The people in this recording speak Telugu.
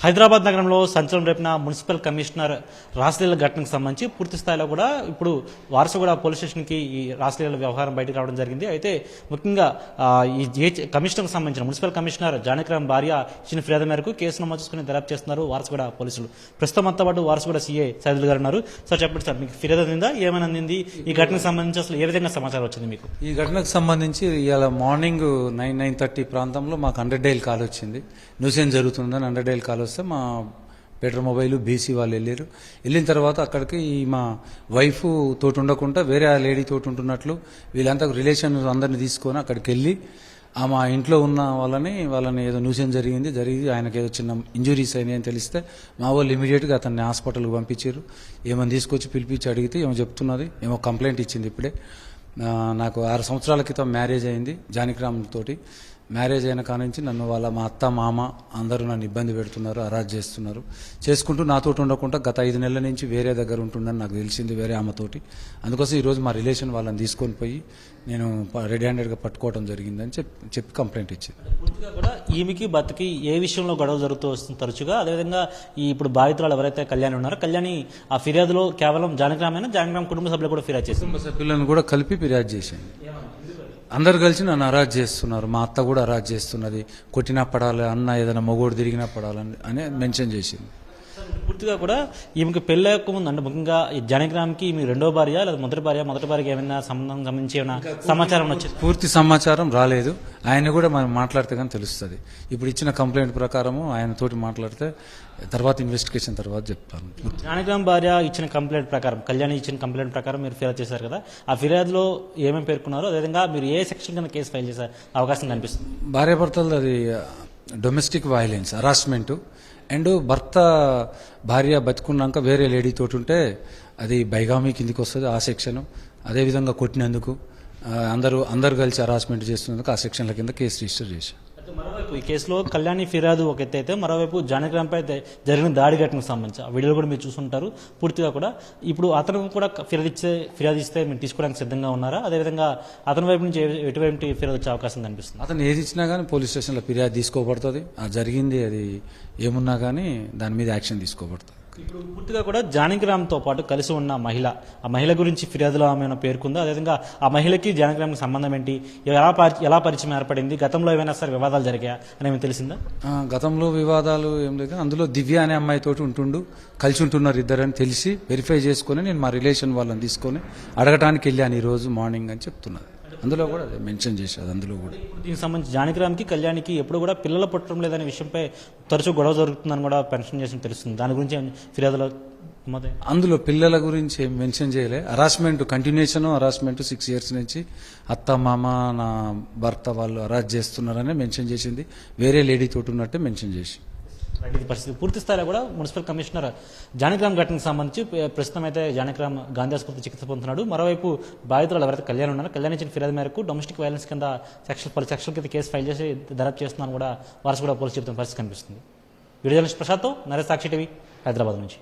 హైదరాబాద్ నగరంలో సంచలనం రేపిన మున్సిపల్ కమిషనర్ రాసలీల ఘటనకు సంబంధించి పూర్తి స్థాయిలో కూడా ఇప్పుడు వారసుగూడ పోలీస్ స్టేషన్కి ఈ రాసలీల వ్యవహారం బయటకు రావడం జరిగింది. అయితే ముఖ్యంగా ఈ కమిషనర్కి సంబంధించిన మున్సిపల్ కమిషనర్ జానకిరామ్ భార్య ఇచ్చిన ఫిర్యాదు మేరకు కేసు నమోదు చేసుకుని దర్యాప్తు చేస్తున్నారు వారసుగూడ పోలీసులు. ప్రస్తుతం అంతా పాటు వారసుగూడ సీఏ సైదుల్ గారు ఉన్నారు. సార్ చెప్పండి సార్, మీకు ఫిర్యాదు అందిందా, ఏమైనా అందింది, ఈ ఘటనకు సంబంధించి అసలు ఏ విధంగా సమాచారం వచ్చింది మీకు? ఈ ఘటనకు సంబంధించి ఇవాళ మార్నింగ్ 9:30 ప్రాంతంలో మాకు 100 డైల్ కాల్ వచ్చింది. న్యూసెన్స్ జరుగుతుందని 100 డైల్ కాల్ వస్తే మా బెటర్ మొబైల్ బీసీ వాళ్ళు వెళ్ళిన తర్వాత అక్కడికి మా వైఫ్ తోటి ఉండకుండా వేరే ఆ లేడీ తోటి ఉంటున్నట్లు వీళ్ళంతా రిలేషన్ అందరిని తీసుకొని అక్కడికి వెళ్ళి మా ఇంట్లో ఉన్న వాళ్ళని ఏదో న్యూసెన్స్ జరిగి ఆయనకి ఏదో చిన్న ఇంజురీస్ అయినాయి అని తెలిస్తే మా వాళ్ళు ఇమీడియట్గా అతన్ని హాస్పిటల్కి పంపించారు. ఏమని తీసుకొచ్చి పిలిపించి అడిగితే ఏమో చెప్తున్నది, ఏమో కంప్లైంట్ ఇచ్చింది. ఇప్పుడే నాకు 6 సంవత్సరాల క్రితం మ్యారేజ్ అయింది జానకిరామ్ తోటి. మ్యారేజ్ అయిన కానుంచి నన్ను మా అత్త మామ అందరూ నన్ను ఇబ్బంది పెడుతున్నారు, అరాజ్ చేస్తున్నారు. చేసుకుంటూ నాతో ఉండకుండా గత 5 నెలల నుంచి వేరే దగ్గర ఉంటుందని నాకు తెలిసింది, వేరే ఆమెతోటి. అందుకోసం ఈరోజు మా రిలేషన్ వాళ్ళని తీసుకొని పోయి నేను రెడీ హ్యాండెడ్గా పట్టుకోవడం జరిగిందని చెప్పి కంప్లైంట్ ఇచ్చింది. పూర్తిగా కూడా ఈమెకి భర్తకి ఏ విషయంలో గొడవ జరుగుతూ వస్తుంది తరచుగా? అదేవిధంగా ఇప్పుడు బాధితురాలు ఎవరైతే కళ్యాణి ఉన్నారో కళ్యాణి ఆ ఫిర్యాదులో కేవలం జానకిరామ్ కుటుంబ సభ్యులు కూడా ఫిర్యాదు చేస్తారు, కుటుంబ సభ్యులను కూడా కలిపి ఫిర్యాదు చేశాను. అందరు కలిసి నన్ను అరాజ్ చేస్తున్నారు, మా అత్త కూడా అరాజ్ చేస్తున్నది, కొట్టినా పడాలి, అన్న ఏదైనా మొగోడు తిరిగినా పడాలని అని మెన్షన్ చేసింది. పూర్తిగా కూడా ఈమెకి పెళ్ళక ముందు అంటే ముఖ్యంగా జానకిరామ్కి మీ రెండో భార్య లేదా మొదటి భార్యకి ఏమైనా సంబంధం సంబంధించి ఏమైనా సమాచారం వచ్చింది? పూర్తి సమాచారం రాలేదు. ఆయన కూడా మనం మాట్లాడితే కానీ తెలుస్తుంది. ఇప్పుడు ఇచ్చిన కంప్లైంట్ ప్రకారము ఆయన తోటి మాట్లాడితే తర్వాత ఇన్వెస్టిగేషన్ తర్వాత చెప్తాను. జానకిరామ్ భార్య ఇచ్చిన కంప్లైంట్ ప్రకారం, కళ్యాణి ఇచ్చిన కంప్లైంట్ ప్రకారం మీరు ఫిర్యాదు చేశారు కదా, ఆ ఫిర్యాదులో ఏమేమి పేర్కొన్నారో అదేవిధంగా మీరు ఏ సెక్షన్ కింద కేసు ఫైల్ చేసే అవకాశం కనిపిస్తుంది? భార్యాభర్తలు అది డొమెస్టిక్ వైలెన్స్, హరాస్మెంటు అండ్ భార్య బతుకున్నాక వేరే లేడీ తోటి ఉంటే అది బైగామీ కిందికి వస్తుంది, ఆ సెక్షను. అదేవిధంగా కొట్టినందుకు అందరు కలిసి హరాస్మెంట్ చేస్తున్నందుకు ఆ సెక్షన్ల కింద కేసు రిజిస్టర్ చేశారు. మరోవైపు ఈ కేసులో కళ్యాణి ఫిర్యాదు ఒక ఎత్తు అయితే, మరోవైపు జానకిరామ్పై జరిగిన దాడి ఘటనకు సంబంధించి ఆ వీడియోలు కూడా మీరు చూసుంటారు. పూర్తిగా కూడా ఇప్పుడు అతను కూడా ఫిర్యాదు ఇస్తే మీరు తీసుకోవడానికి సిద్ధంగా ఉన్నారా? అదేవిధంగా అతని వైపు నుంచి ఎటువంటి ఫిర్యాదు వచ్చే అవకాశం కనిపిస్తుంది? అతను ఏది ఇచ్చినా కానీ పోలీస్ స్టేషన్లో ఫిర్యాదు తీసుకోబడుతుంది. జరిగింది అది ఏమున్నా కానీ దాని మీద యాక్షన్ తీసుకోబడుతుంది. ఇప్పుడు పూర్తిగా కూడా జానకిరామ్తో పాటు కలిసి ఉన్న ఆ మహిళ గురించి ఫిర్యాదులో ఆమె పేర్కొందా? అదేవిధంగా ఆ మహిళకి జానకిరామ్కి సంబంధం ఏంటి, ఎలా పరిచయం ఏర్పడింది, గతంలో ఏమైనా సరే వివాదాలు జరిగాయా అని తెలిసిందా? గతంలో వివాదాలు ఏం లేదు. అందులో దివ్య అనే అమ్మాయితోటి కలిసి ఉంటున్నారు ఇద్దరని తెలిసి వెరిఫై చేసుకుని నేను మా రిలేషన్ వాళ్ళని తీసుకొని అడగటానికి వెళ్ళాను ఈరోజు మార్నింగ్ అని చెప్తున్నారు. అందులో కూడా మెన్షన్ చేశారు. అందులో కూడా దీనికి సంబంధించి జానకిరామ్కి కళ్యాణికి ఎప్పుడు కూడా పిల్లలు పుట్టడం లేదనే విషయంపై తరచూ గొడవ జరుగుతుందని కూడా మెన్షన్ చేసి తెలుస్తుంది. దాని గురించి ఫిర్యాదులో అందులో పిల్లల గురించి ఏం మెన్షన్ చేయలే. హరాస్మెంట్ కంటిన్యూషన్, హరాస్మెంట్ 6 years నుంచి అత్త మామ నా భర్త వాళ్ళు హరాస్ చేస్తున్నారని మెన్షన్ చేసింది. వేరే లేడీ తోటి ఉన్నట్టే మెన్షన్ చేసి పరిస్థితి. పూర్తి స్థాయిలో కూడా మున్సిపల్ కమిషనర్ జానకిరామ్ ఘటనకు సంబంధించి ప్రస్తుతం అయితే జానకిరామ్ గాంధీ ఆసుపత్రి చికిత్స పొందుతున్నాడు. మరోవైపు బాధితులు ఎవరైతే కళ్యాణ్ ఉన్నారో కళ్యాణ్ ఇచ్చిన ఫిర్యాదు మేరకు డొమెస్టిక్ వైలెన్స్ కింద సెక్షన్ కింద కేసు ఫైల్ చేసి దర్యాప్తు చేస్తున్నాను కూడా వారసుగూడ పోలీసు చెబుతున్న పరిస్థితి కనిపిస్తుంది. వీడియో జర్నలిస్ట్ ప్రసాద్తో నరేష్, సాక్షి టీవీ, హైదరాబాద్ నుంచి.